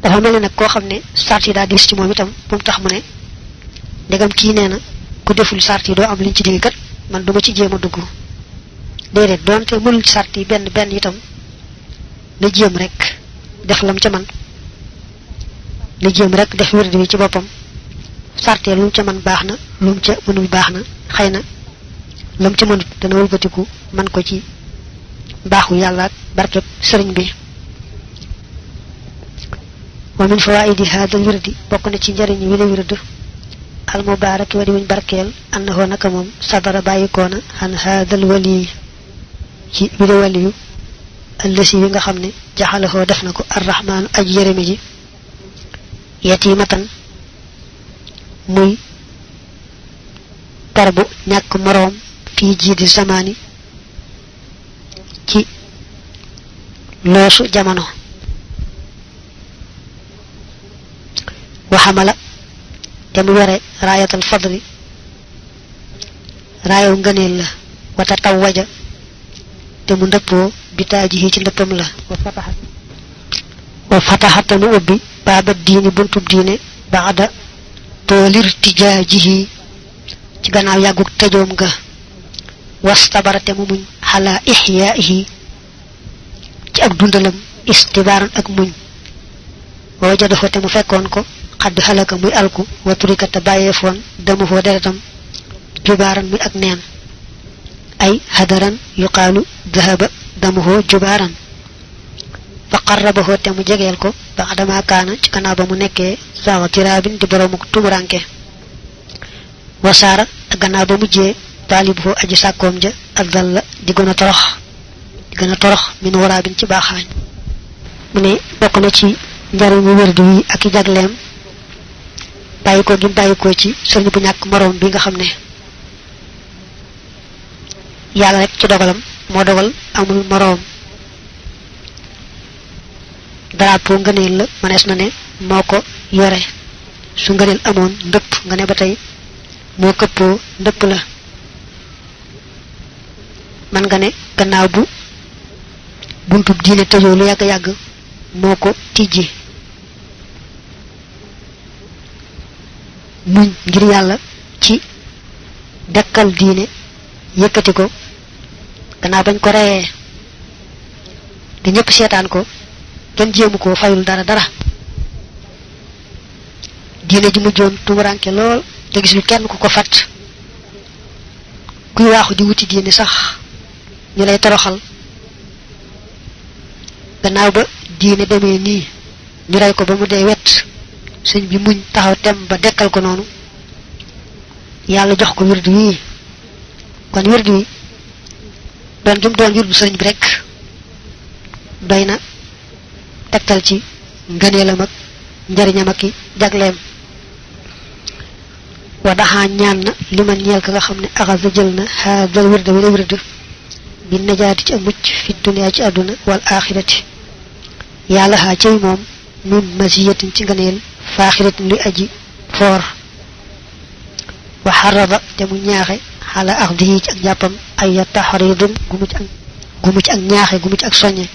dafa mel nag koo xam ne sart yi daa diis ci moom itam bu mu tax mu ne ndegam kii nee na ku deful sart yi doo am liñ ci digg kat man duma ci jéem a dugg déedéet doonte mënul ci sart yi benn benn itam na jéem rek def lam ca man na jéem rek def wird wi ci boppam sartee lu mu ca man baax na lu mu ca mënul baax na xëy na lu mu ca mënut dana wëlbatiku man ko ci baaxu yàlla ak barkeb sëriñ bi wa min fawaidi hada wirdi bokk na ci njëriñu wi la wird al mubarak wa di wuñ barkeel annahu naka moom sadara bàyyikoona an hadal wali ci bi la waliyu allasi yi nga xam ne jaxalahoo def na ko arrahmaanu aj yërëmi ji yatimatan muy tarbu ñàkk moroom fii jiidi zamaani ci loosu jamono waxamala te mu yore raayatal fadli raayaw ngëneel la wata taw waja te mu ndëppoo bitaaji ci ndëppam la wa fataxata mu ubbi baaba diini buntub diine baada toolir tijaajihi ci gannaaw yàgguk tëjoom ga wastabarate mu muñ xalaa ixyaa'ihi ci ak dundalam istibaaran ak muñ wajadahu te mu fekkoon ko xadd xalaka muy alku wa turikata bàyyeefoon dama foo deretam jubaaran muy ak neen ay hadaran yuqaalu dahaba damuhu jubaaran fa qarrabahu te mu jegeel ko ba adama kaana ci gannaaw ba mu nekkee saawa tiraabin di boroomu tumuranke wasaara ak gannaaw ba mujjee taalibuhu aji sàkkoom ja ak dalla di gën a torox min waraabin ci baaxaañ mu ne bokk na ci njariñu wérdu yi ak i jagleem bàyyikoo gi bàyyikoo ci sëriñ bu ñàkk moroom bi nga xam ne yàlla rek ci dogalam moo dogal amul moroom drapeau ngëneel la mënees na ne moo ko yore su ngëneel amoon ndëpp nga ne ba tey moo këppoo ndëpp la man nga ne gannaaw bu buntub diine tëjoo lu yàgg-yàgg moo ko tijji muñ ngir yàlla ci dekkal diine yëkkati ko gannaaw bañ ko reyee te ñëpp seetaan ko kenn jéemu ko fayul dara diine ji mujjoon tumuranke lool te gis lu kenn ku ko fat kuy waaxu di wuti diine sax ñu lay toroxal gannaaw ba diine demee nii ñu rey ko ba mu dee wet sëñ bi muñ taxaw tem ba dekkal ko noonu yàlla jox ko wirdu wi kon wirdu wi doon gi mu doon wirdu sëñ bi rek doy na tegtal ci ngëneelam ak njariñam ak i jagleem wa daxaa ñaan na li man ñeel ka nga xam ne axasa jël na haadal wirda wi la wirdu bi najaati ci ak mucc fi dunya ci àdduna wal axirati yàlla xaa cay moom min masiyatin ci ngëneel faaxiratin luy aji foor wa xarada te mu ñaaxe xala axdihi ci ak jàppam ay taxridun gu mu ci ak ñaaxe gu mu ci ak soññe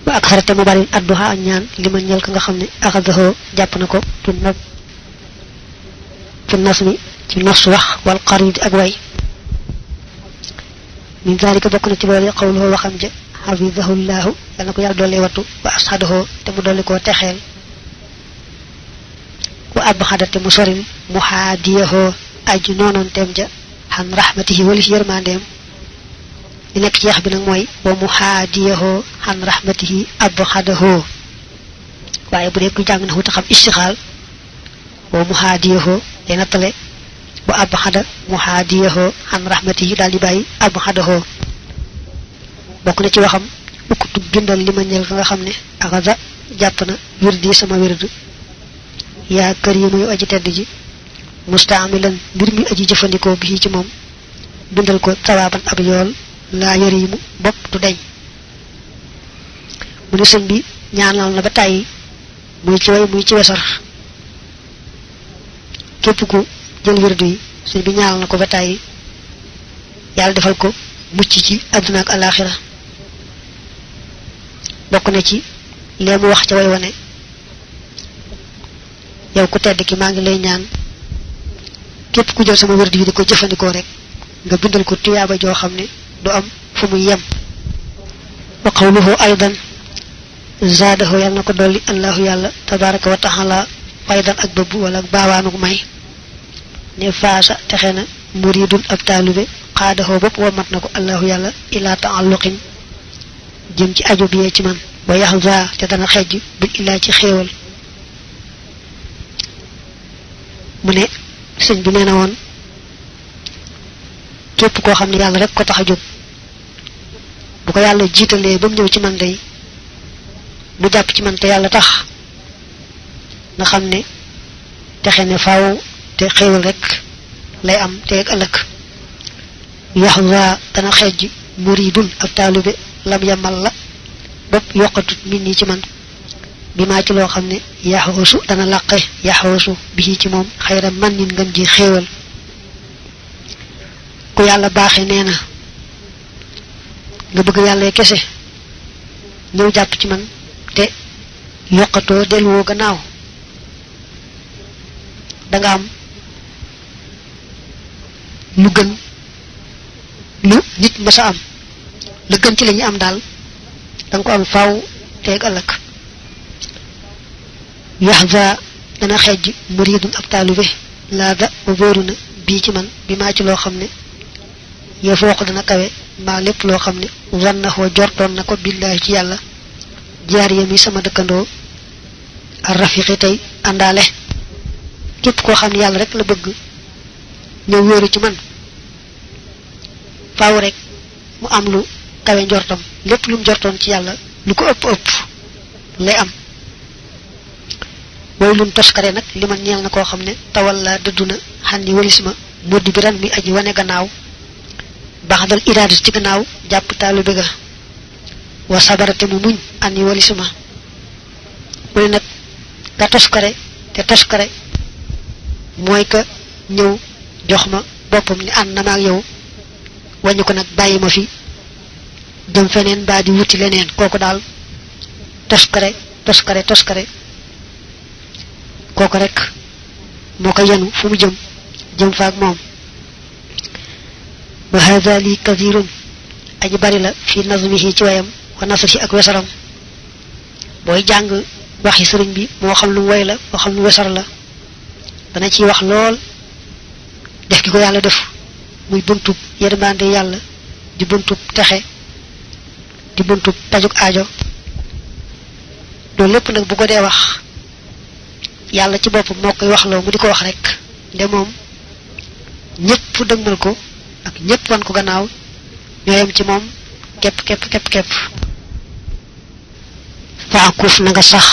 wa ak xarate mu bari adduha ak ñaan li ma ñeel ka nga xam ne axadahoo jàpp na ko fi nas mi ci nos wax wal qaridi ak way min zalika bokk na ci loolu qawluhu waxam ja xafidahu llahu yal na ko yàlla doole wattu wa asxadahu te mu dolli koo texeel wa abxada te mu soril muhaadiyahoo aju noonoonteem ja xan rahmatihi walis yërmandeem li nekk ci yax bi nag mooy wa muhaadiyahoo xan rahmatihi abxadahoo waaye bu dee ku jàng na wuta xam istixaal wa muhaadiyahoo day nattale wa abxada muhaadiyahoo xan rahmatihi daal di bàyyi abxadahoo bokk na ci waxam ukkutub bindal li ma ñeel ka nga xam ne axada jàpp na wirdi sama wird yaa karimu yu aji tedd ji mustaamilan mbir mi aji jëfandikoo bi ci moom bindal ko sawaaban ab yool laa yarimu bopp du deñ mu ne sëñ bi ñaanal na ba tàyyi muy ci way muy ci wesar képp ku jël wirdu yi sëñ bi ñaanal na ko ba tàyyi yàlla defal ko mucc ci àdduna ak alaaxira bokk na ci lemu wax ci way wone yow ku tedd ki ma ngi lay ñaan képp ku jël sama wërdi yi di ko jëfandikoo rek nga bindal ko tiyaaba joo xam ne du am fu muy yem wa qawluhu aydan zaadahu yàlla na ko dolli allahu yàlla tabaraka wa taala faydan ak bëbb wala baawaanuk may ne faasa texe na muridun ab taalube xaadahoo bopp wa mat na ko allahu yàlla ila taalluqin jëm ci aju biyee ci man wa yaxza te dana xejj bil illaa ci xéewal mu ne sëñ bi nee na woon képp koo xam ne yàlla rek ko tax a jóg bu ko yàlla jiitalee ba mu ñëw ci man day mu jàpp ci man te yàlla tax nga xam ne texe ne faaw te xéewal rek lay am te ak ëllëg yaxza dana xejj muridun ab taalube lam yamal la bopp yokkatut min nii ci man bi maa ci loo xam ne yaxoosu dana làqe yaxoosu bi ci moom xayra man nin ngën ji xéewal ku yàlla baaxe nee na nga bëgg yàlla kese ñëw jàpp ci man te yokkatoo delluwoo gannaaw danga am lu gën lu nit mësa am la gën ci lañu am daal danga ko am faaw teeg ëllëg yaxza dana xejj muridun ab taalube laada wa wóoru na bii ci man bi maa ci loo xam ne yo fooq dana kawe maa lépp loo xam ne wannaxoo jortoon na ko billaahi ci yàlla jaar yami sama dëkkandoo ar rafiqi tey àndaale képp koo xam ne yàlla rek la bëgg ñëw wóoru ci man faaw rek mu am lu kawe njortam lépp lu mu jortoon ci yàlla lu ko ëpp lay am way lum toskare nag li man ñeel na koo xam ne tawal la dëddu na xan ni walis ma moddi bi ran muy aji wane gannaaw baxdal iraada ci gannaaw jàpp taalu ga wa sabarate mu muñ an ni walis ma mu ne nag nga toskare te toskare mooy ka ñëw jox ma boppam ni ànd na ma ak yow wàññi ko nag bàyyi ma fi jëm feneen baa di wuti leneen kooku daal toskare kooku rek moo ko yenu fu mu jëm faak moom wa hada li kathirun aji bari la fi nazmihi ci wayam wa nasrihi ak wesaram booy jàng waxi sëriñ bi moo xam lu way la moo xam lu wesar la dana ciy wax lool def gi ko yàlla def muy buntub yërmande yàlla di buntub texe di buntub pajuk aajo loolu lépp nag bu ko dee wax yàlla ci boppam moo koy waxloo mu di ko wax rek nde moom ñëpp dëgmal ko ak ñëpp wan ko gannaaw ñooyam ci moom képp faakuuf na nga sax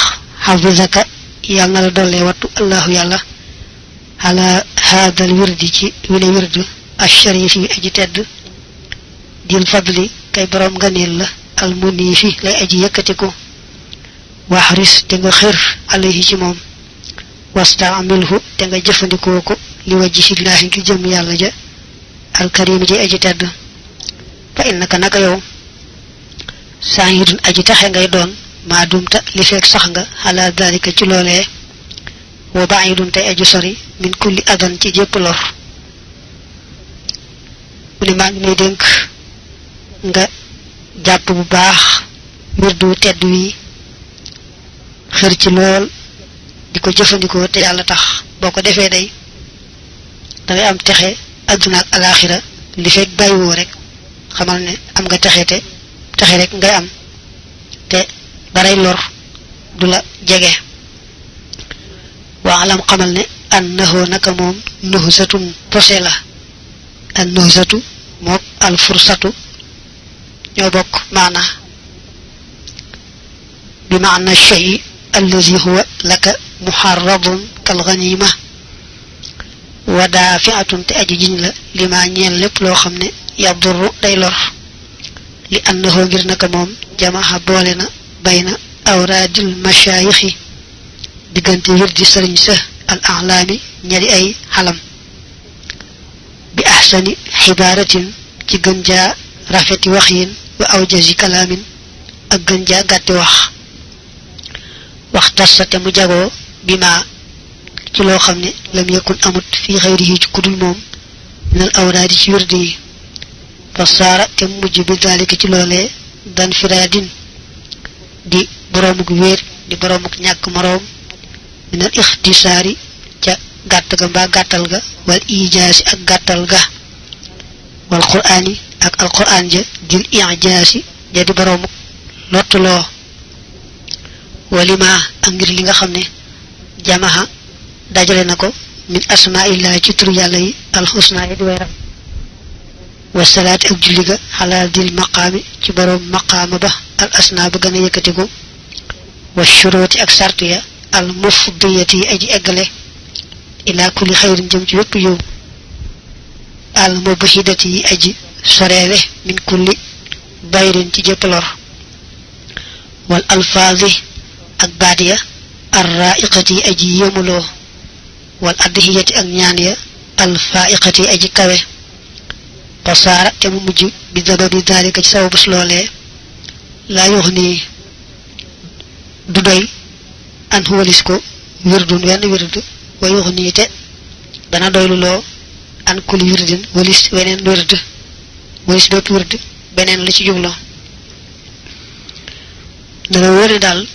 xafisaka yàlla na la dollee wattu allahu yàlla ala haadal wirdi ci wile wird asharif yi aji tedd dil fadli kay borom ganeel la almuniifi lay aji yëkkatiku waxris te nga xër alayhi ci moom wastaamilhu te nga jëfandikoo ko li wajhillaahi ngir jëm yàlla ja alkarim ji aji tedd fa innaka naka yow saayidun aji taxe ngay doon maa dumta li fekk sax nga ala dalika ci loolee wa baidun te aji sori min kulli adan ci jépp lor mu ne maa ngi lay dénk nga jàpp bu baax wirdu tedd wi xër ci lool di ko jëfandikoo te yàlla tax boo ko defee day dangay am texe adduna ak alaxira li fekk bàyyiwoo rek xamal ne am nga texe te texe rek ngay am te daray lor du la jege waa alam xamal ne annahu naka moom nuhsatun posé la an nuhsatu mook al fursatu ñoo bokk maana bi maana shay allazi huwa laka muharradun kal ghanima wa dafi'atun te aji jiñ la lima ñeel lépp loo xam ne yadurru day lor li annahu ngir naka moom jamaha boole na bayna awraadil mashayikhi diggante wirdi sëriñ sa al a'laami ñari ay xalam bi ahsani xibaaratin ci gën jaa rafeti wax yin wa awjazi kalaamin ak gën jaa gàtti wax waxtasate mu jagoo bima ci loo xam ne lam yakun amut fii xayrihi ci kudul moom minal awraadi ci wirdi yi fa saara te mujj bi daalika ci loolee dan firaadin di boroomuk wéet di boroomuk ñàkk moroom minal ixtisaari ca gàtt ga mbaa gàttal ga wal ijaasi ak gàttal ga wal quraani ak alquraan ja dil ijaasi ja di boroomuk lottuloo walima ak ngir li nga xam ne jamaha dajale na ko min asmaillahi ci tur yàlla yi alxusna yi di way rafet wasalaati ak julli ga xalaa dil maqaami ci boroom maqaama ba al asna ba gën a yëkkatiku wa shuruuti ak sartu ya al mufdiyati yi aji eggale ila kulli xayrin jëm ci wépp yow al mubhidati yi aji soreele min kulli bayrin ci jëpp lor wal alfaazi ak baat ya arraiqati yi aji yéemuloo wal adhiyati ak ñaan ya alfaiqati yi aji kawe pasaara te mu mujj bi sababi daalika ci sababus loolee laa yox nii du doy an walis ko wirdun wenn wird wa yox nii te dana doylu loo an kuli wirdin walis weneen wird walis bépp wird beneen la ci jublo dana wóore daal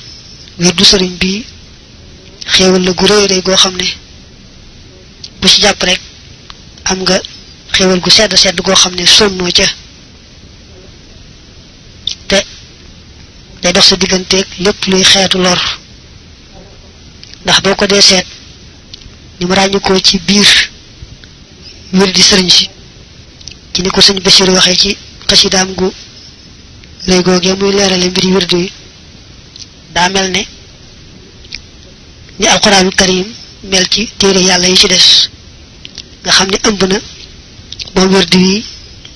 wirdu sëriñ bi xéewal la gu rëy rëy goo xam ne bu ci jàpp rek am nga xéewal gu sedd sedd goo xam ne sonnoo ca te day dox sa digganteeg lépp luy xeetu lor ndax boo ko dee seet ni mu ràññu ko ci biir wirdi sëriñ si ci ni ko sëñ Bachir waxee ci xasidaam gu rëy googee muy leerale mbiri wirdu yi daa mel ne ni alquraanul karim mel ci téere yàlla yi ci des nga xam ne ëmb na moom wirdu yi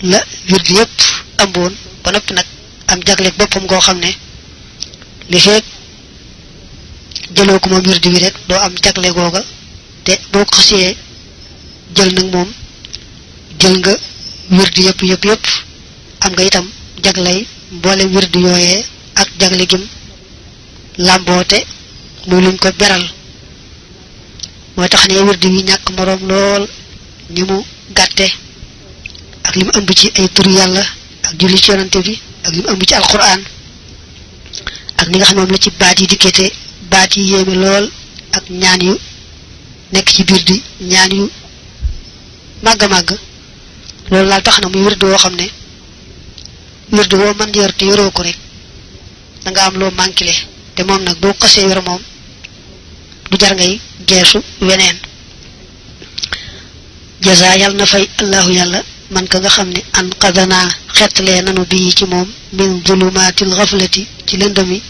la wirdu yépp ëmboon ba noppi nag am jagleeg boppam goo xam ne li feeg jëloo ko moom wirdu bi rek doo am jagle googa te boo ko xasee jël nag moom jël nga wirdu yépp am nga itam jagley mboolem wirdu yooyee ak jagle gim làmboote muy luñ ko beral moo tax ne wirdu yi ñàkk moroom lool ni mu gàtte ak li mu ëmb ci ay turu yàlla ak julli ci yonante bi ak li mu ëmb ci alquran ak ni nga xam ne moom la ci baat yi dikkete baat yi yéeme lool ak ñaan yu nekk ci biir di ñaan yu màgg a màgg loolu laal tax na muy wirdu woo xam ne wirdu woo man yor te yoroo ko rek da nga am loo manqué te moom nag boo xasee yor moom du jar ngay geesu weneen jaza yàlla na fay allahu yàlla man ka nga xam ne an qadanaa xettalee nanu bii ci moom min zulumaatil xaflati ci lëndëmi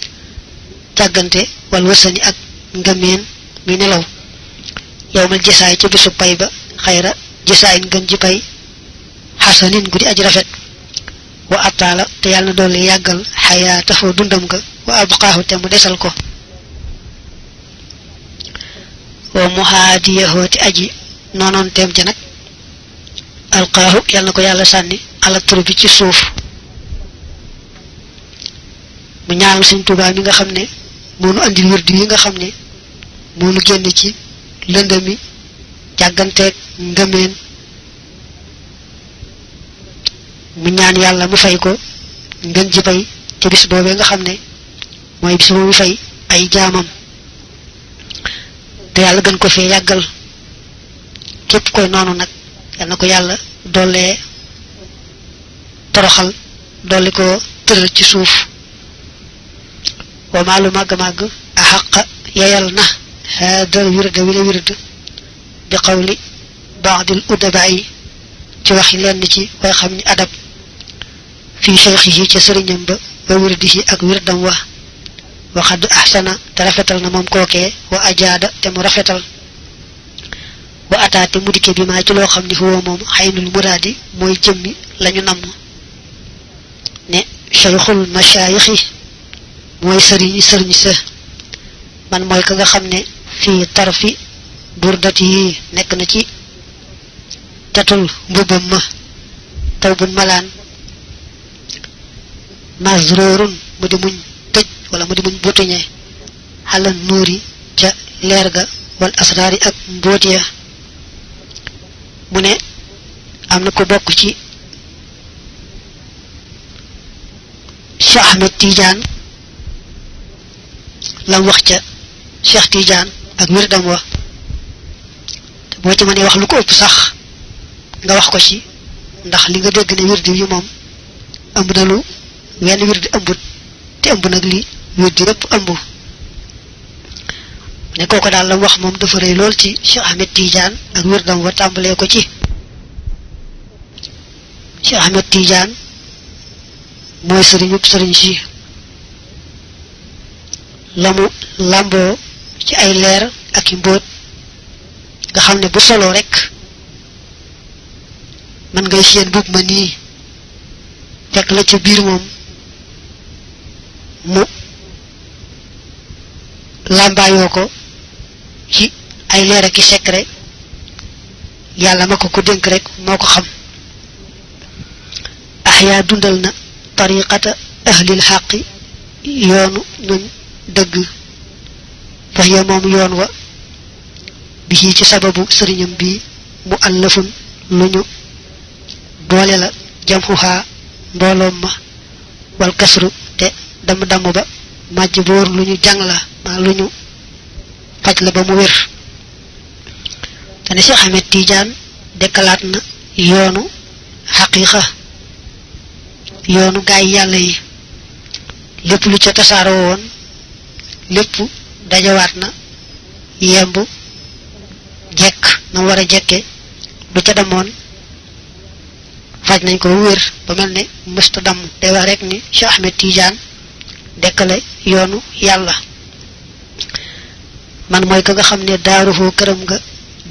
càggante wal wasani ak ngameen mi nelaw yowmal jasaay ci bisu pay ba xayra jasaayin gën ji pay xasanin gu di aj rafet wa ataala te yàlla na doole yàggal xayaatahu dundam ga wa abqaahu te mu desal ko wa muhaadiyahu te aji noonoon teem ca nag alqaahu yàlla na ko yàlla sànni ala tur bi ci suuf mu ñaanal Sëñ Tuubaa mi nga xam ne moo nu andil wirdu yi nga xam ne moo nu génn ci lëndëmi jàgganteeg ngëmeen mu ñaan yàlla mu fay ko ngën ji pay te bis boobee nga xam ne mooy bis boobu fay ay jaamam te yàlla gën ko fee yàggal képp koy noonu nag yal na ko yàlla dollee toroxal dolli ko tëral ci suuf wa maalu màgg-màgg a xaqa yeyal na haadal wirda wi la wird bi qawli baadil udaba yi ci waxi lenn ci way xam ni adab fii cheikhihi ca sëriñam ba wa wirdihi ak wirdam wa waxad ahsana te rafetal na moom kookee wa ajaada te mu rafetal wa ataate mu dikke bi maa ci loo xam ni huwa moom xaynul muraadi mooy jëmmi lañu namm ne cheikhul machaayixi mooy sëriñ sa man mooy ka nga xam ne fii tarfi burdati yi nekk na ci tatul mbubbam ma taw bun malaan masroorun mu di muñ tëj wala mu di muñ botuñe ala nuuri ca leer ga wal asraari ak mbóot ya mu ne am na ko bokk ci Cheikh Ahmed Tidiane lam wax ca Cheikh Tidiane ak wirdam wa te boo ci mënee wax lu ko ëpp sax nga wax ko ci ndax li nga dégg ne wirdi yi moom ëmb na lu wenn wirdi ëmbut te ëmb nag li wirdi yëpp ëmb ne kooko daal la wax moom dafa rëy lool ci Cheikh Ahmed Tidiane ak wirdam wa tàmbalee ko ci Cheikh Ahmed Tidiane mooy sëriñub sëriñ si la mu làmboo ci ay leer ak i mbóot nga xam ne bu solo rek man ngay seen buub ma nii fekk la ca biir moom mu làmbaayoo ko ci ay leer ak i secret yàlla ma ko dénk rek moo ko xam ahyaa dundal na tariqata ahlil xaqi yoonu ñuñ dëgg fax ya moom yoon wa bi ci sababu sëriñam bi mu allafun lu ñu boole la jamxuhaa mbooloom ma wal kasru te damm ba màjj boor lu ñu jàng la maa lu ñu faj la ba mu wér te ne Cheikh Ahmed Tidiane dekkalaat na yoonu xaqiiqa yoonu gaay yàlla yi lépp lu ca tasaaroo woon lépp dajawaat na yemb jekk na war a jekke lu ca damoon faj nañ ko wér ba mel ne mësta damm day wax rek ni Cheikh Ahmed Tidiane dekkale yoonu yàlla man mooy ka nga xam ne daaruhu këram nga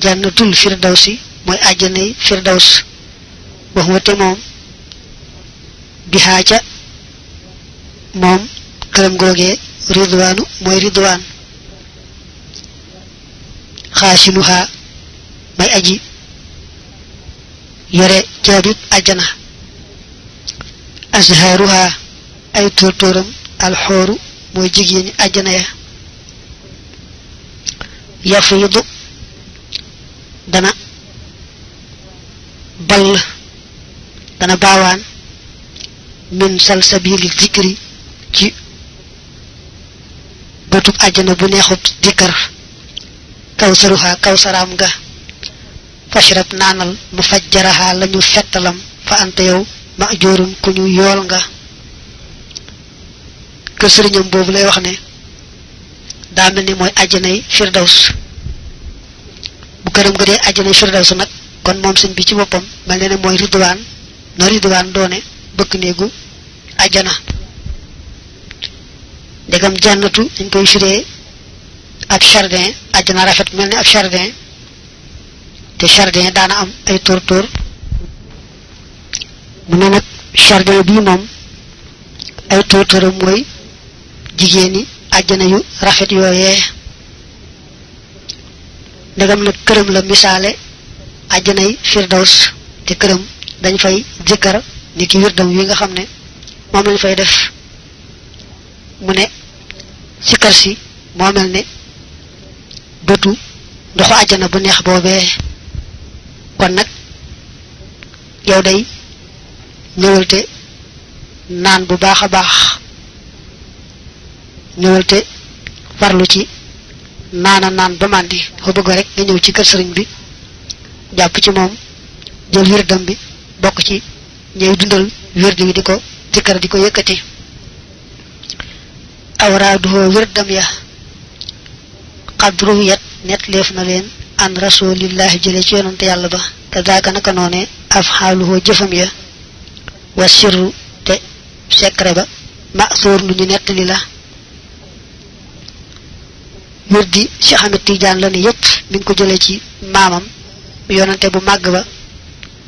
jannatul firdawsi mooy àjjanay firdaws wax wa te moom bi xaaca moom këram googee ridwaanu mooy ridwaan xaasinuha may aji yore jaabib àjjana azhaaruha ay tóortóoram alxooru mooy jigéeni àjjana ya yafiidu dana ball dana baawaan min salsabili zikri ci bëtub àjjana bu neexut dikkar kawsaruha kawsaraam ga fashrab naanal mu fajjaraha lañu fettalam fa ante yow ma joorun ku ñu yool nga kër sëriñam boobu lay wax ne daa mel ni mooy àjjanay firdaws bu këram ga dee àjjanay firdaws nag kon moom sëñ bi ci boppam mel ne mooy ridwaan no ridwaan doone bëkk néegu àjjana ndegam jànnatu dañ koy firee ak jardin àjjana rafet mel ni ak jardin te jardin daana am ay tóor-tóor mu ne nag jardin bii moom ay tóor-tóoram mooy jigéeni àjjana yu rafet yooyee ndegam nag këram la misaale àjjanay firdaws te këram dañ fay zikkar ni ki wirdam wi nga xam ne moom lañ fay def mu ne sikkar si moo mel ne bëtu ndoxu àjjana bu neex boobee kon nag yow day ñëwal te naan bu baax a baax ñëwal te farlu ci naan ba màndi dafa bëgg rek nga ñëw ci kër sëriñ bi jàpp ci moom jël wirdam bi bokk ci ñëw dundal wird wi di ko zikkar di ko yëkkati awraaduhoo wirdam ya xadru yet net leef na leen an rasulillahi jële ci yonante yàlla ba te daaka naka noone afxaaluhoo jëfam ya wa sirru te secret ba ma'suur lu ñu nettali la wirdi Cheikh Ahmed Tidiane la ne yépp mi ngi ko jële ci maamam yonante bu màgg ba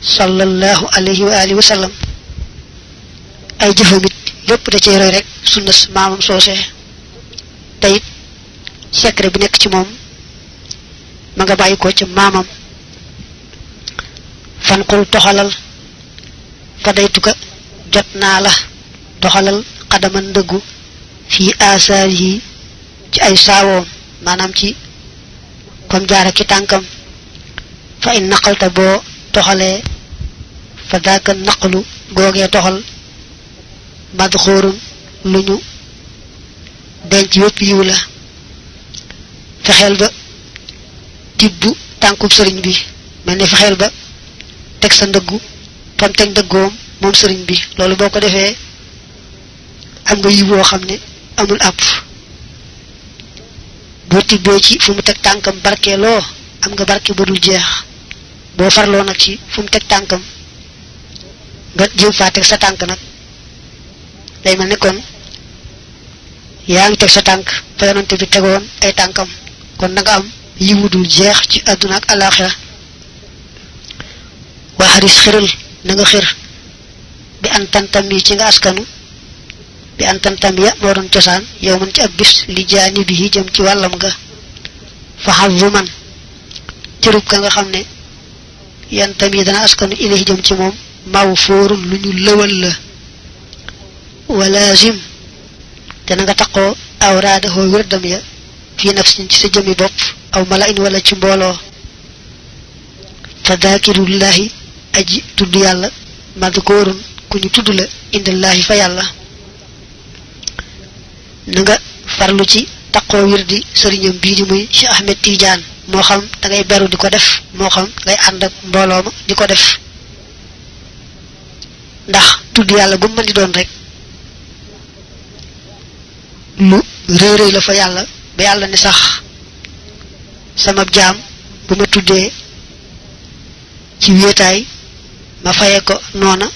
sallallahu alayhi wa alihi wa sallam ay jëfamit lépp da cee roy rek sunna maamam soosee te it secret bi nekk ci moom ma nga bàyyi ko ci maamam fanqul toxalal fa daytuka jot naa la toxalal xadaman ndëggu fii asaar yi ci ay saawoom maanaam ci fam jaara ki tànkam fa in naqalta boo toxalee fa daaka naqlu googee toxal madxóorun lu ñu denc wépp yiw la fexeel ba tibbu tànkub sëriñ bi mel ni fexeel ba teg sa ndëggu fam teg ndëggoom moom sëriñ bi loolu boo ko defee am nga yiw woo xam ne amul àpp boo tibbee ci fu mu teg tànkam barkeeloo am nga barke ba dul jeex boo farloo nag ci fu mu teg tànkam nga jéem faa teg sa tànk nag day mel ni kon yaa ngi teg sa tànk fa yonante bi tegoon ay tànkam kon da nga am yiwu dul jeex ci àdduna ak alaxira waa xaris xiral na nga xir bi an tantam yi ci nga askanu bi an tantam ya moo doon cosaan yow man ci ab bis li jaani bi jëm ci wàllam nga fa xavu man cërub ka nga xam ne yantam yi dana askanu ilahi jëm ci moom maw fóorul lu ñu lëwal la walazim te na nga taqoo awraadahoo wérdam ya fii nafsin ci sa jëmi bopp aw mala in wala ci mbooloo fa daakirullahi aji tudd yàlla madkoorun ku ñu tudd la indallahi fa yàlla na nga farlu ci taqoo wirdi sëriñam bii di muy Cheikh Ahmed Tidiane moo xam da ngay beru di ko def moo xam ngay ànd ak mbooloo ma di ko def ndax tudd yàlla gu mën di doon rek lu réeréy la fa yàlla ba yàlla ni sax sama jaam bu ma tuddee ci wéetaay ma faye ko noona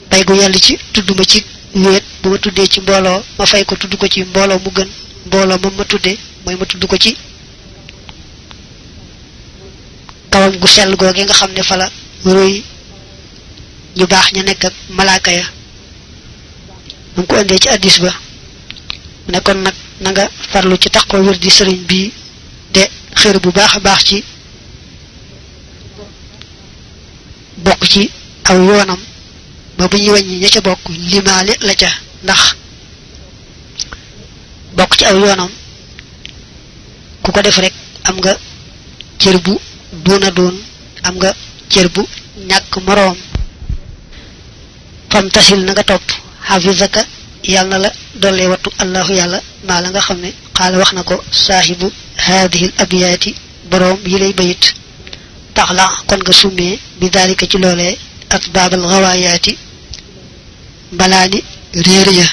bay gu yàlla ci tudd ma ci wéet bu ma tuddee ci mbooloo ma fay ko tudd ko ci mbooloo mu gën mbooloo moom ma tuddee mooy ma tudd ko ci kawam gu sell googe nga xam ne fa la roy ñu baax ña nekk ak malaaka ya mu ko indee ci addis ba ne kon nag na nga farlu ci taqoo wér di sëriñ bii de xër bu baax a baax ci bokk ci aw yoonam ba bu ñuy wàññi ña ca bokk limaale la ca ndax bokk ci aw yoonam ku ko def rek am nga cër bu doona doon am nga cër bu ñàkk moroom fam tasil na nga topp xafisaka yàlla na la dollee wattu allahu yàlla maa la nga xam ne xaala wax na ko saahibu haadihil abiyaati boroom yi lay bayit tax la kon nga summee bi daalika ci loolee asbaabal xawaayaati mbalaani réer ya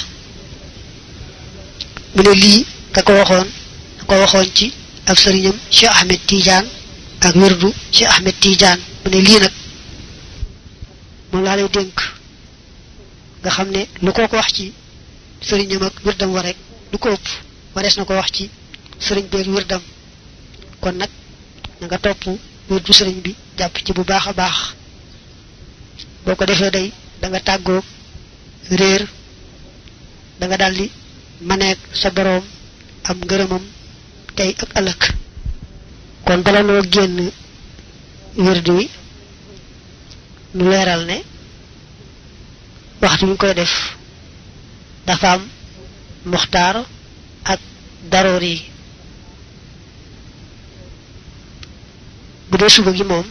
mu ne lii ka ko waxoon ci ab sëriñam Cheikh Ahmed Tidiane ak wirdu Cheikh Ahmed Tidiane mu ne lii nag moom laa lay dénk nga xam ne lu ko wax ci sëriñam ak wirdam wa rek lu ko ëpp warees na ko wax ci sëriñ beeg wirdam kon nag na nga topp wirdu sëriñ bi jàpp ci bu baax a baax boo ko defee day da nga tàggoo réer da nga daldi maneek sa boroom am ngërëmam tey ak ëllëg kon bala noo génn wirdu wi nu leeral ne waxtu ñu koy def dafa am muxtaar ak daroor yi bu dee suba gi moom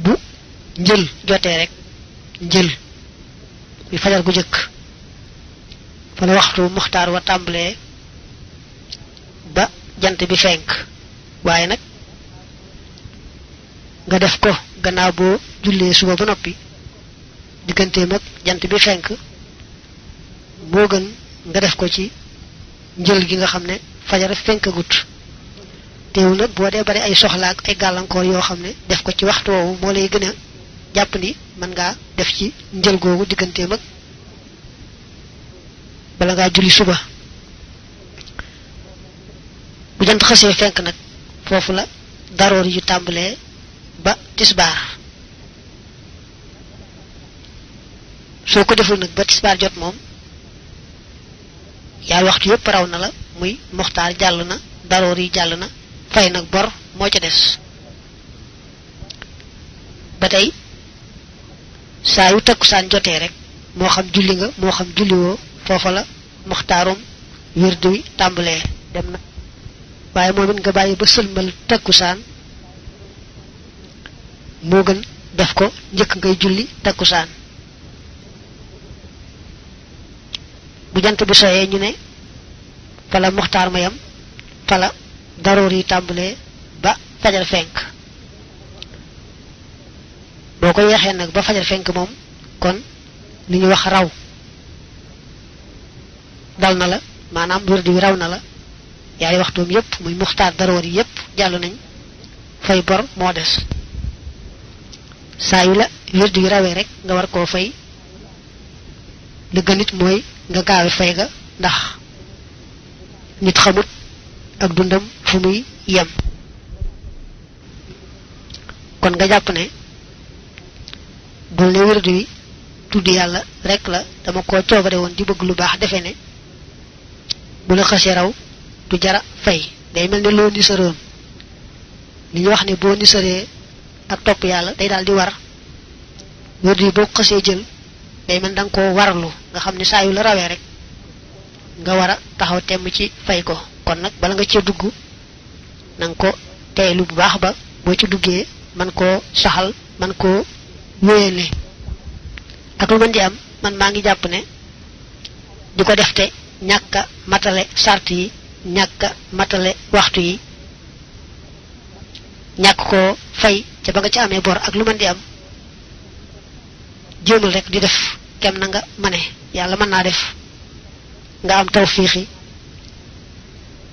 bu njël jotee rek njël bi fajar gu jëkk fa la waxtu muxtaar wa tàmbalee ba jant bi fenk waaye nag nga def ko gannaaw boo jullee suba ba noppi digganteem ak jant bi fenk moo gën nga def ko ci njël gi nga xam ne fajar fenk gut teewul nag boo dee bari ay soxla ak ay gàllankoor yoo xam ne def ko ci waxtu woowu moo lay gën a jàpp ni mën ngaa def ci njël googu digganteem ak bala ngaa julli suba bu jant xasee fenk nag foofu la daroor yu tàmbalee ba tisbaar soo ko deful nag ba tisbaar jot moom yaa waxtu yépp raw na la muy muxtaar jàll na daroor yi jàll na fay nag bor moo ca des ba tey saa yu takkusaan jotee rek moo xam julli nga moo xam julliwoo foofa la muxtaarum wird wi tàmbalee dem na waaye moom it nga bàyyi ba sëlmal takkusaan moo gën def ko njëkk ngay julli takkusaan bu jant bi soyee ñu ne fala muxtaar ma yam fala daroor yi tàmbalee ba fajar fenk boo ko yeexee nag ba fajar fenk moom kon li ñu wax raw dal na la maanaam wirdi wi raw na la yaay waxtoom yépp muy muxtaar daroor yi yépp jàll nañ fay bor moo des saa yu la wirdi wi rawee rek nga war koo fay li gën nit mooy nga gaawe fay ga ndax nit xamut ak dundam fu muy yem kon nga jàpp ne bul ne wirdi wi tudd yàlla rek la dama koo coobare woon di bëgg lu baax defe ne bu la xasee raw du jara fay day mel ne loo nisaroon li ñu wax ne boo nisaree ak topp yàlla day daal di war wirdi wi boo xasee jël day mel danga koo warlu nga xam ne saa yu la rawee rek nga war a taxaw temm ci fay ko kon nag bala nga cee dugg nanga ko teeylu bu baax ba boo ci duggee man koo saxal man koo wéyale ak lu mën di am man maa ngi jàpp ne di ko def te ñàkk a matale sart yi ñàkk a matale waxtu yi ñàkk koo fay ca ba nga ci amee bor ak lu mën di am jéemal rek di def kem na nga mane yàlla mën naa def nga am tawfiixi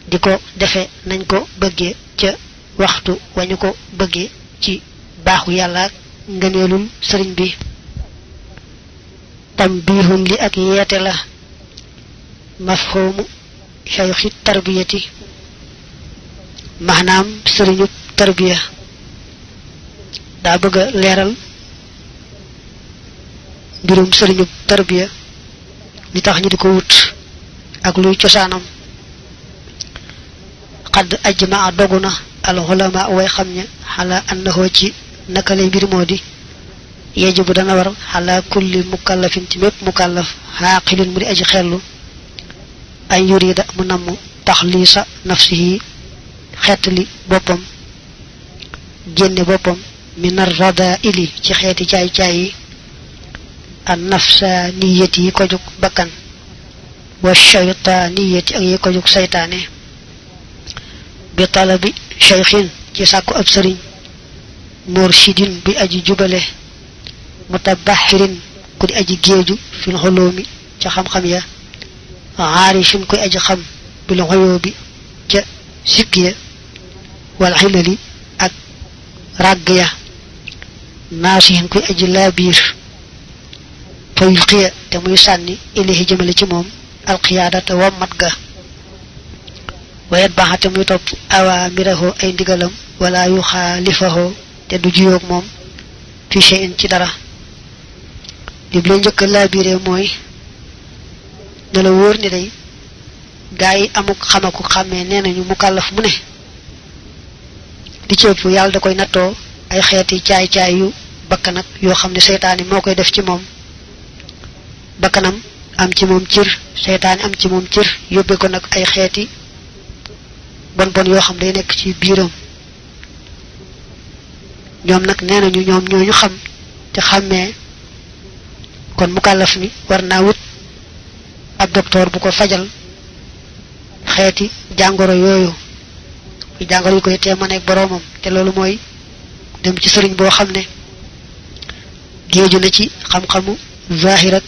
di ko defe nañ ko bëggee ca waxtu wañu ko bëggee ci baaxu yàlla ak ngëneelul sëriñ bi tambihun li ak yeete la mafhumu shaykhi tarbiyati maanaam sëriñu tarbiya daa bëgg a leeral mbirum sëriñu tarbiya li tax ñu di ko wut ak luy cosaanam xadd ajmaa dogu na al ulama way xam ña xala annahu ci naka lay mbir moo di yajibu dana war xala kulli mukallafin ci mépp mukallaf xaaqilin mu di aji xellu ay yurida mu namm taxliisa nafsihi xeetli boppam génne boppam minar radaili ci xeeti caay-caay yi an nafsaniyati yi ko jug bakkan wa shaytaniyati ak yi ko jug saytaane bi talabi shaykhin ci sàkku ab sëriñ murshidin bi aji jubale mutabaxirin ku di aji géeju fil xuloomi ca xam-xam ya aarifin koy aji xam bil xuyoobi ca sikk ya wal xilali ak ràgg ya naasihin koy aji laabiir fayul xiya te muy sànni ilahi jëmale ci moom alxiyaadata wammat ga wayet baaxate muy topp awaamirahu ay ndigalam wala yu xaalifahoo te du jiyoog moom fi shay'in ci dara li bi la njëkk laabiire mooy ne la wóor ni day gaa yi amuk xamaku xàmmee nee nañu mukallaf mu ne di ci ëpp yàlla da koy nattoo ay xeeti caay-caay yu bakkan ak yoo xam ne seytaane moo koy def ci moom bakkanam am ci moom cër seytaane am ci moom cër yóbbe ko nag ay xeeti bon bon yoo xam day nekk ci biiram ñoom nag nee nañu ñoom ñooñu xam te xàmmee kon mukallaf mi war naa wut ab docteur bu ko fajal xeeti jàngoro yooyu jàngoro yu koy teemaneeg boroomam te loolu mooy dem ci sëriñ boo xam ne géeju na ci xam-xamu zahir ak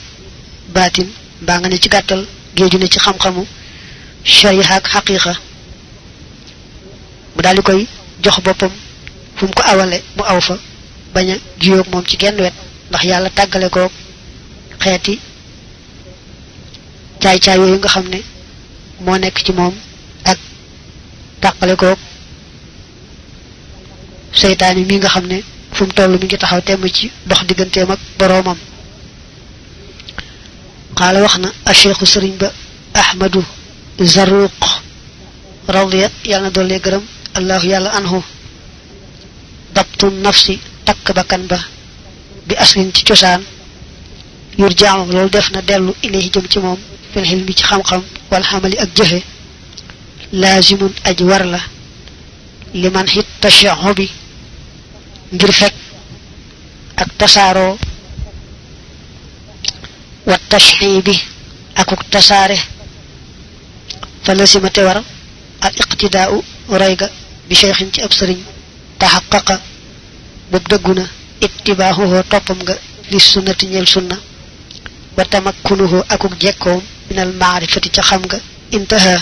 baatin mbaa nga ne ci gàttal géeju na ci xam-xamu shariha ak xaqiqa mu daal di koy jox boppam fu mu ko awale mu aw fa bañ a jiyoog moom ci genn wet ndax yàlla tàggale koog xeeti caay-caay yooyu nga xam ne moo nekk ci moom ak tàqale koog seytaane mi nga xam ne fu mu toll mi ngi taxaw temm ci dox digganteem ak boroomam xaala wax na a cheikhu sëriñ ba ahmadu zaruq radiya yàlla na doole gërëm allahu yàlla anhu dabtu nafsi takk bakkan ba bi aslin ci cosaan yurja'u loolu def na dellu ilayhi jëm ci moom fil hilmi ci xam-xam wal xamali ak jëfe laazimun aji war la liman hit tashahubi ngir fekk ak tasaaroo wa tashhibi akuk tasaare fa lazima te war al iqtidaa'u rayga bi cheikhin ci ab sëriñ taxaqaqa boobu dëggu na ittibaahuhu toppam nga li sunnati ñeel sunna wa tamakkunuhu akuk jekkoom minal maarifati ca xam nga intaha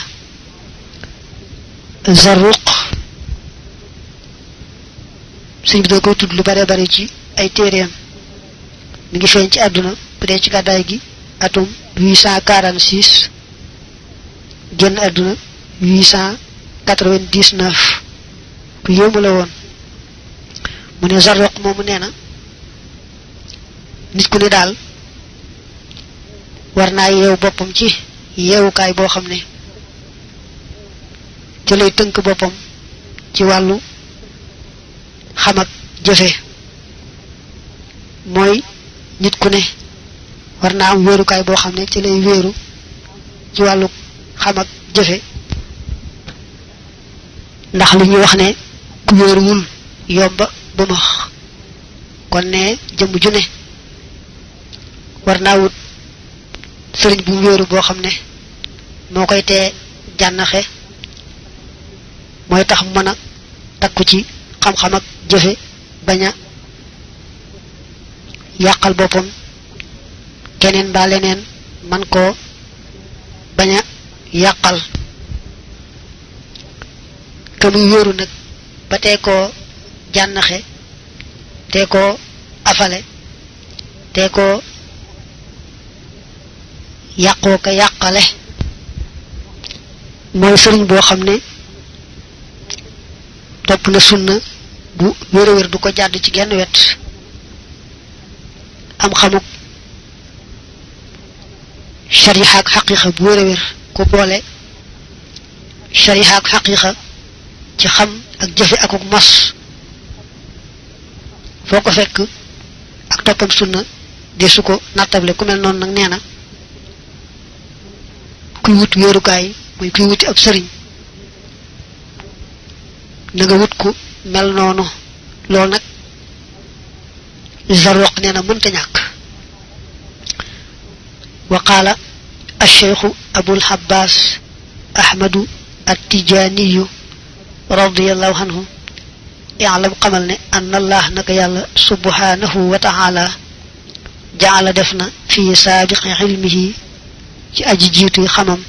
Zarruq sëñ bi da koy tudd lu bare bare ci ay téeréem mi ngi feeñ ci àdduna bu dee ci gàddaay gi atum 846 génn àdduna 899 ku yéemu la woon mu ne Zarruq moomu nee na nit ku ne daal war naa yeewu boppam ci yeewukaay boo xam ne ci lay tënk boppam ci wàllu xam ak jëfe mooy nit ku ne war naa am wéerukaay boo xam ne ci lay wéeru ci wàllu xam ak jëfe ndax li ñuy wax ne ku wéeruwul yomba ba max kon ne jëmm ju ne war naa wut sëriñ bu wéeru boo xam ne moo koy tee jànnaxe mooy tax mën a takku ci xam-xam ak jëfe bañ a yàqal boppam keneen ba leneen man koo bañ a yàqal ka muy wéeru nag ba tee koo jànnaxe tee koo afale tee koo yàqoo ka yàqale mooy sëriñ boo xam ne topp na sunna bu wér a wér du ko jàdd ci genn wet am xamuk shariha ak xaqiqa bu wér a wér ku boole shariha ak xaqiqa ci xam ak jëfe akuk mos foo ko fekk ak toppam sunna de su ko nattable ku mel noonu nag nee na kuy wut wéerukaay muy kuy wuti ab sëriñ na nga wut ku mel noonu loolu nag Zarruq nee na mënta ñàkk wa qaala alcheikhu abul abbas ahmadu attijaaniyu radiallahu anhu i'lam xamal ne an allah naka yàlla subhanahu wa taala jaala def na fii saabiqi ilmihi ci aji jiituy xamam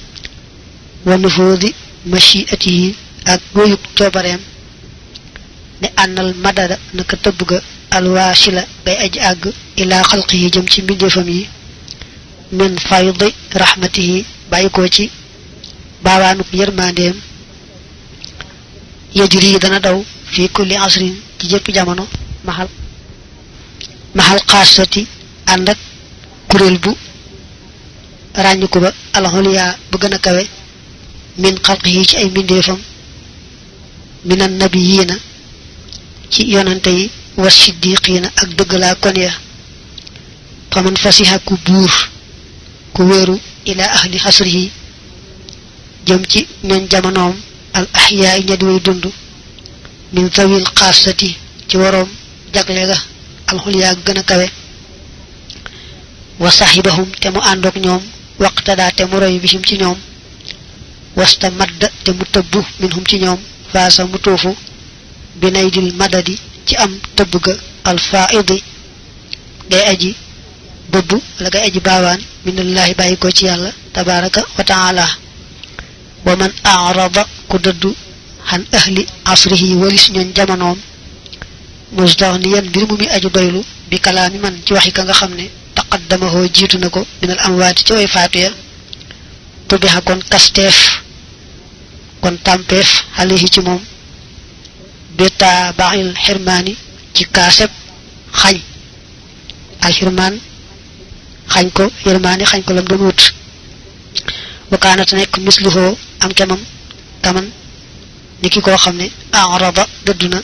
wa nufuudi machiatihi ak wéyug coobareem ne ànnal madada naka tëbb ga alwaasila bay aji àgg ilaa xalqihi jëm ci mbindeefam yi min faydi rahmatihi bàyyi ko ci baawaanuk yërmandeem yajri dana daw fii kulli asrin ci jëpp jamono maxal xaasati ànd ak kuréel bu ràññiku ba alxuliyaa bu gën a kawe min xalqihi ci ay mbindeefam minan nabiyiina ci yonante yi wa siddiqiina ak dëggalaa kon ya faman fasiha ku buur ku wéeru ila ahli xasrihi jëm ci ñoñ jamonoom al ahyaa ña di way dund min zawil xaasati ci waroom jagle ga alxuliyaa gën a kawe wa sahibahum te mu àndook ñoom waqtadaa te mu roy bihim ci ñoom wasta madda te mu tëbbu minhum ci ñoom faasa mu tuufu bi naydil madadi ci am tëbb ga alfaidi gay aji bëbb la gay aji baawaan minallahi bàyyi ko ci yàlla tabaraka wa taala wa man arada ku dëddu xan ahli asrihi walis ñoon jamonoom mustaghniyan mbir mu mi aju doylu bi kalaami man ci waxi ka nga xam ne taqaddamahoo jiitu na ko minal amwaati ci way faatu ya tubiha kon kasteef kon tàmpeef alayhi ci moom beta baaxil xirmaani ci kaaseb xañ al xirmaan xañ ko xirmaani xañ ko lam doon wut wakaanata nekk misluhoo am kemam kaman ni ki koo xam ne arada dëddu na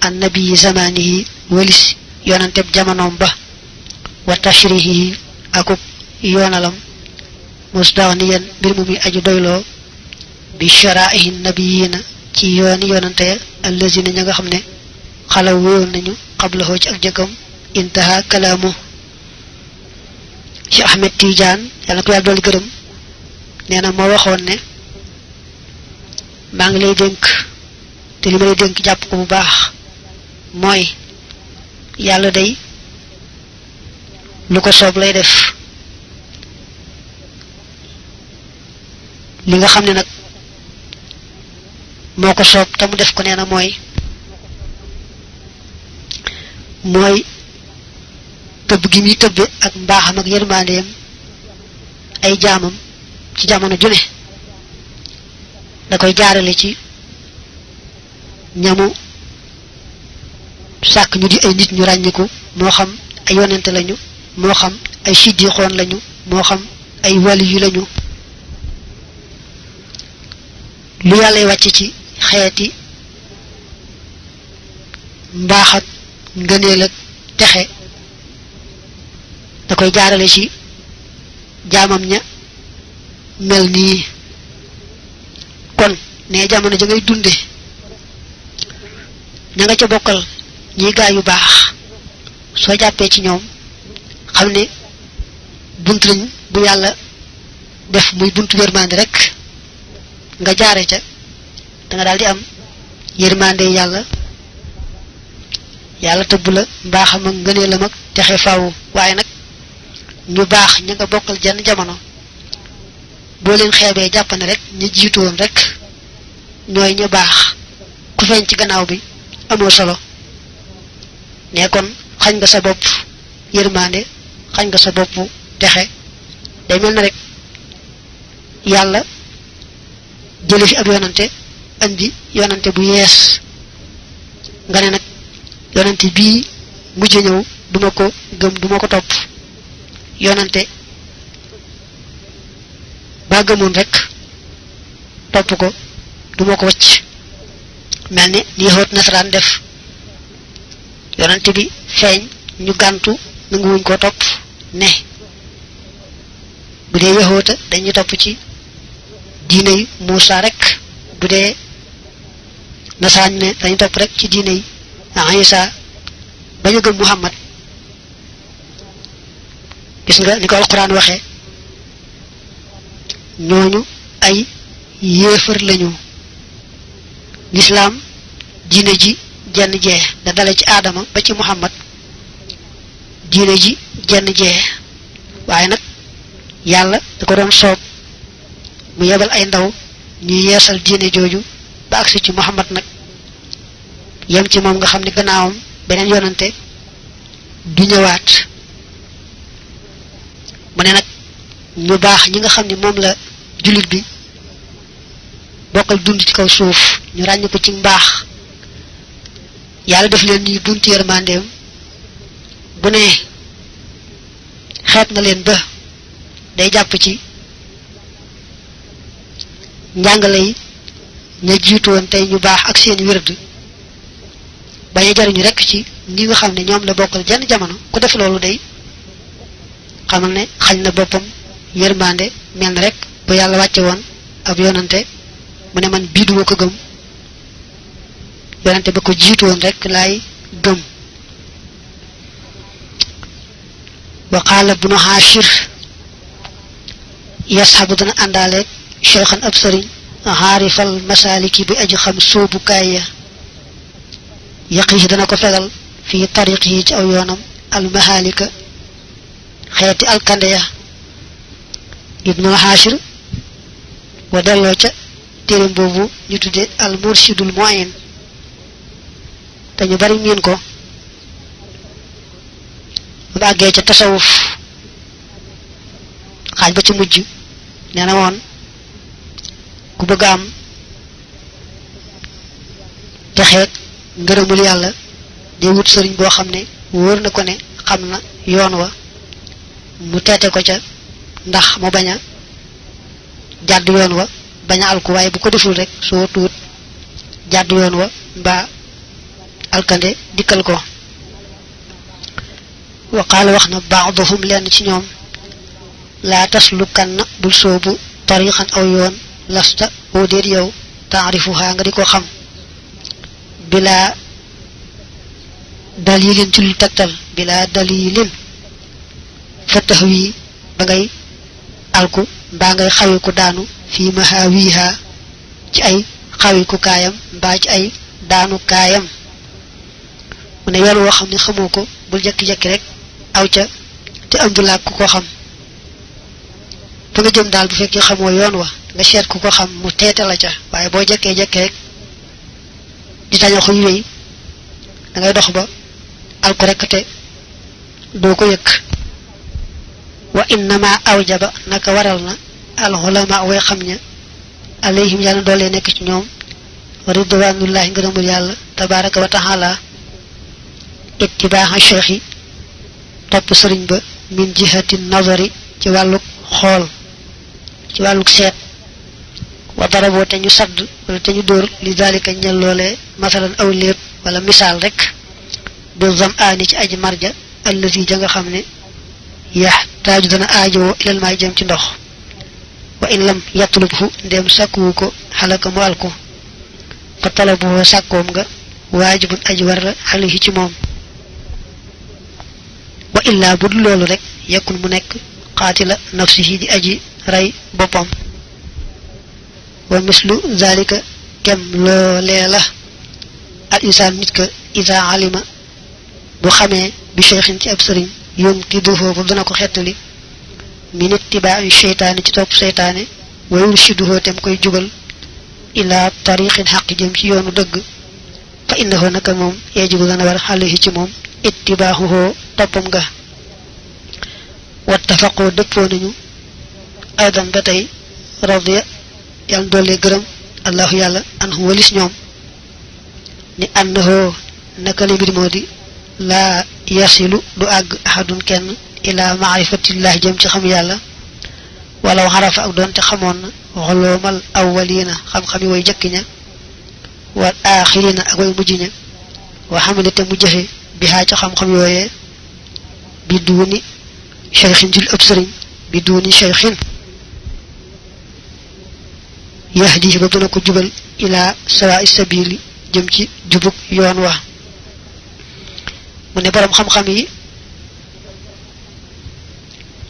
annabi zamanihi walis yonanteb jamonoom ba wa tashrihihi akuk yoonalam mustaghniyan bir mu mi aju doyloo bi sharaihi nabiyina ci yooni yonante allazina ña nga xam ne xalaw wéyoon nañu xablahoo ci ak jëkkam intaha kalaamu ci Ahmed Tidiane yàlla ko yàlla dool gërëm nee na moo waxoon ne maa ngi lay dénk te li ma lay dénk jàpp ko bu baax mooy yàlla day lu ko soob lay def li nga xam ne nag moo ko soob te mu def ko nee na mooy tëbb gi muy tëbbe ak mbaaxam ak yërmandeem ay jaamam ci jamono ju ne da koy jaarale ci ñamu sàkk ñu di ay nit ñu ràññiku moo xam ay yonente lañu moo xam ay siddiqoon lañu moo xam ay wali yu lañu lu yàllay wàcc ci xeeti mbaax ak ngëneel ak texe da koy jaarale ci jaamam ña mel nii kon ne jamono ja ngay dunde ña nga ca bokkal ñi gaa yu baax soo jàppee ci ñoom xam ne bunt lañ bu yàlla def muy buntu yërmande rek nga jaare ca da nga daal di am yërmande yàlla tëbb la mbaaxam ak ngëneelam ak texe faawu waaye nag ñu baax ña nga bokkal jenn jamono boo leen xeebee jàpp ne rek ñu jiitu woon rek ñooy ñu baax ku feeñ ci gannaaw bi amoo solo ne kon xañ nga sa bopp yërmande xañ nga sa bopp texe day mel na rek yàlla jële fi ab yonante andi yonante bu yees nga ne nag yonante bii mujj ñëw duma ko gëm duma ko topp yonante ba gëmoon rek topp ko duma ko wacc mel ni li yahoot nasaraan def yonante bi feeñ ñu gàntu nanguwuñ ko topp ne bu dee yahoota dañuy topp ci diine yi Muusa rek bu dee nasaraan ne dañuy topp rek ci diine yi Isa bañu gëm Muhammad gis nga ni ko alquran waxee ñooñu ay yéefar lañu lislaam diine ji jenn jee da dale ci aadama ba ci Muhammad diine ji jenn jee waaye nag yàlla da ko doon soob mu yebal ay ndaw ñuy yeesal diine jooju ba agsi ci Muhammad nag yem ci moom nga xam ne gannaawam beneen yonante du ñëwaat mu ne nag ñu baax ñi nga xam ne moom la jullit bi bokkal dund ci kaw suuf ñu ràññ ko ci mbaax yàlla def leen ñuy buntu yërmandeem bu ne xeet na leen ba day jàpp ci njàngale yi ña jiitu woon tey ñu baax ak seen wérd bañ a jariñu rekk ci ñi nga xam ne ñoom la bokkal jenn jamono ku def loolu day xamal ne xañ na boppam yërmande mel na rek bu yàlla wàcce woon ab yonante mu ne man bii duma ko gëm yonante ba ko jiitu woon rek laay gëm wa qaala ibnu Haashir yasxabu dana àndaaleeg cheikhan ab sëriñ xaarifal masaliki bi aji xam sóobukaay ya yaqi dana ko fegal fii tariqi yi ci aw yoonam almahalika xeeti alkande ya ibnu Haashir wa delloo ca téereem boobu ñu tudde al mursidul mu'in te ñu bari miin ko bu àggee ca tasawuf xaaj ba ci mujj nee na woon ku bëgg am texeet ngërëmul yàlla day wut sëriñ boo xam ne wóor na ko ne xam na yoon wa mu teete ko ca ndax mu bañ a jàdd yoon wa bañ a alku waaye bu ko deful rek soo tuut jàdd yoon wa mbaa alkande dikkal ko wa qaala wax na baaduhum lenn ci ñoom la taslukanna bul soobu tariqan aw yoon lasta boo déet yow taarifuha nga di ko xam bila dalilin ci lu tegtal bila dalilin fa tahwi ba ngay alku mbaa ngay xawiku daanu fii mahawiha ci ay xawiku kaayam mbaa ci ay daanu kaayam mu ne yoon woo xam ne xamoo ko bul jekki-jekki rek aw ca te ëmbulaak ku ko xam fa nga jëm daal bu fekkee xamoo yoon wa nga seet ku ko xam mu teete la ca waaye boo jekkee-jekkee rek di taño xuy wéy da ngay dox ba alku rek te doo ko yëkk wa innama awjaba naka waral na al ulama way xam ña alayhim yàlla doole nekk ci ñoom ridwanullahi ngërëmul yàlla tabaraka wa taala ittibaaxa cheikhi topp sëriñ ba min jihati nazari ci wàlluk xool ci wàlluk seet wa daraboo te ñu sadd wala te ñu dóor li dalika ñel loolee masalan aw léeb wala misaal rek bi zam aani ci aji marja allazi ja nga xam ne yaxtaaju dana aajowoo ilal maay jëm ci ndox wa in lam yatlubhu ndem sàkkuwu ko xalaka mu alku fa talabuhu sàkkoom nga waajibun aji war la alayhi ci moom wa illaa bu dul loolu rek yekkul mu nekk qaatila nafsihi di aji rey boppam wa mislu zalika kem loolee la al insaan nit ka isa alima bu xamee bi cheikhin ci ab sëriñ yoon ki duhoo ba dana ko xettali min ittibaa'i seytaane ci topp seytaane wa yurshiduhoo tem koy jubal ila tariqin xaq jëm ci yoonu dëgg fa innahu naka moom yajibu dana war alayhi ci moom ittibaahuhoo toppam nga wattafaqoo dëppoo nañu aydan ba tey radiya yàlla doole gërëm allahu yàlla anhum walis ñoom ni annahoo naka la mbir moo di laa yasilu du àgg ahadun kenn ila maarifatillahi jëm ci xam yàlla walaw xarafa ak doonte xamoon na xoloomal awwalina xam-xami way jëkk ña wal aaxirina ak way mujj ña wa xamilate mu jëfe bihaa ca xam-xam yooyee bi duuni cheikhin jul ëpp sëriñ bi duuni cheikhin yahdi ba dana ko jubal ila sawa sabili jëm ci jubug yoon wa mu ne borom xam-xam yi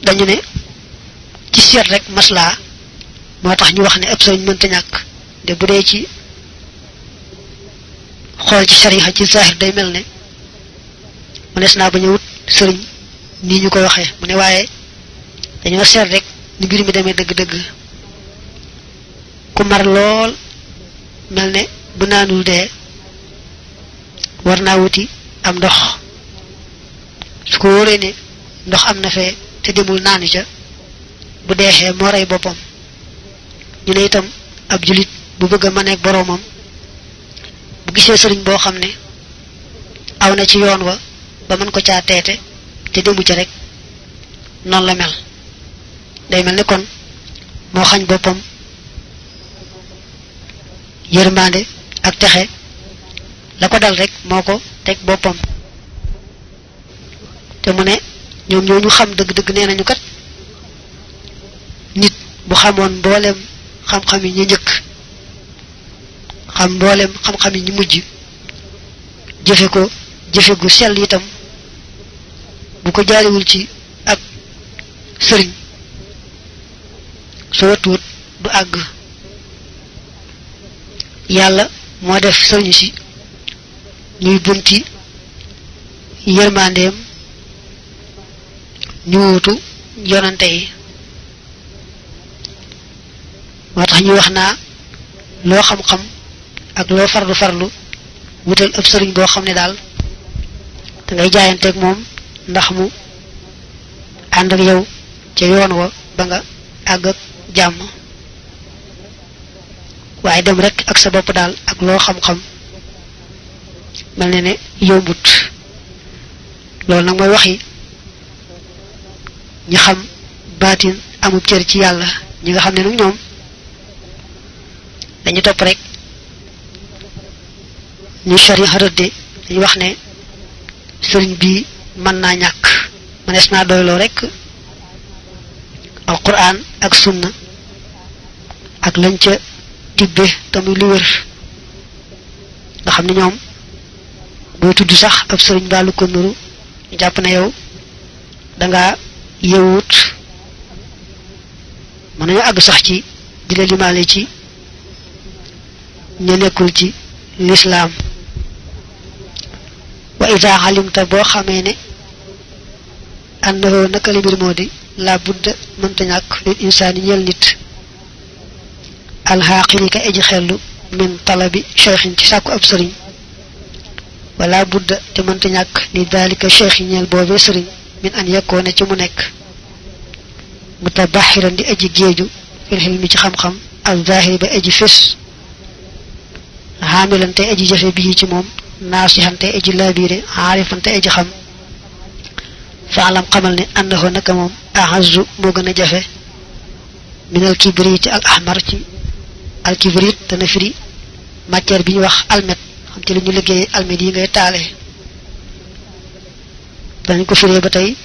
dañu ne ci seet rek maslaa moo tax ñu wax ne ab sëriñ mënta ñàkk de bu dee ci xool ci sariya ci zahir day mel ne mënees naa ba ñu wut sëriñ nii ñu ko waxee mu ne waaye dañoo seet rek ni mbir mi demee dëgg-dëgg ku mar lool mel ne bu naanul dee war naa wuti am ndox su ko wóoree ne ndox am na fee te demul naanu ca bu deexee moo rey boppam ñu ne itam ab julit bu bëgg a maneeg boroomam bu gisee sëriñ boo xam ne aw na ci yoon wa ba mën ko caa teete te demu ca rek noonu la mel day mel ne kon moo xañ boppam yërmande ak texe la ko dal rek moo ko teg boppam te mu ne ñoom ñoo ñu xam dëgg-dëgg nee nañu kat nit bu xamoon mboolem xam-xam yi ñu njëkk xam mboolem xam-xam yi ñu mujj jëfe ko jëfe gu sell itam bu ko jaariwul ci ak sëriñ su watuwut du àgg yàlla moo def sëriñ si ñuy bunti yërmandeem ñu wuutu yonante yi moo tax ñuy wax naa loo xam-xam ak loo farlu wutal ab sëriñ boo xam ne daal da ngay jaayanteeg moom ndax mu ànd ak yow ca yoon wa ba nga àgg ak jàmm waaye dem rek ak sa bopp daal ak loo xam-xam mel ne ne yombut loolu nag mooy waxi ñi xam baatin amub cër ci yàlla ñi nga xam ne nag ñoom dañu topp rek ñu sharia rëdde dañu wax ne sëriñ bi mën naa ñàkk mënees naa doyloo rek alquran ak sunna ak lañ ca tibbe tamuy lu wër nga xam ne ñoom booy tudd sax ab sëriñ baalu ko nuru jàpp na yow danga yewut mën nañu àgg sax ci di la limaale ci ña nekkul ci lislaam wa ida alimta boo xamee ne annahu naka li mbir moo di la budda mënta ñàkk lil insaani ñeel nit alxaaqili ka aji xellu min talabi cheikhin ci sàkku ab sëriñ wala budda te mënta ñàkk li daalika cheikhi ñeel boobee sëriñ min an yakkoone ci mu nekk mutabaxiran di aji géeju fil xilmi ci xam-xam al zahiri ba aji fés xaamilan tey aji jëfe bii ci moom naasihan tey aji laabiire aarifan tey aji xam faalam xamal ne annahu naka moom ahazu moo gën a jafe min al kibriti al ahmar ci al kibrit dana firi matière bi ñu wax almet xam ci li ñu liggéey almet yi ngay taale dañ ko firee ba tey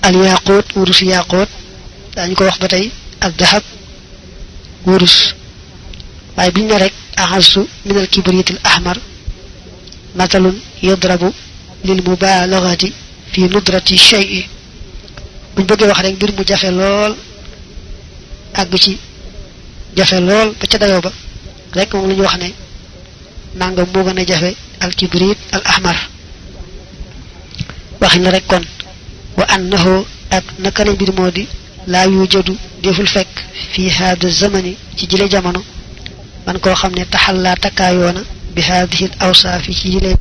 al yaqut wurus yaqut dañ ko wax ba tey al dahab wurus waaye biñ ne rek ahazu min al kibrit al ahmar matalun yudrabu lil mubalaghati fi nudrati shay'i buñ bëggee wax rek mbir mu jafe lool àgg ci jafe lool ba ca dayoo ba rek moom la ñu wax ne nangam moo gën a jafe al kibrit al ahmar waxin la rek kon wa annahu ak naka la mbir moo di laa yujadu deful fekk fii haada zamani ci jile jamono man koo xam ne taxal laa takkaayoona bi haadihi al awsaafi ci jile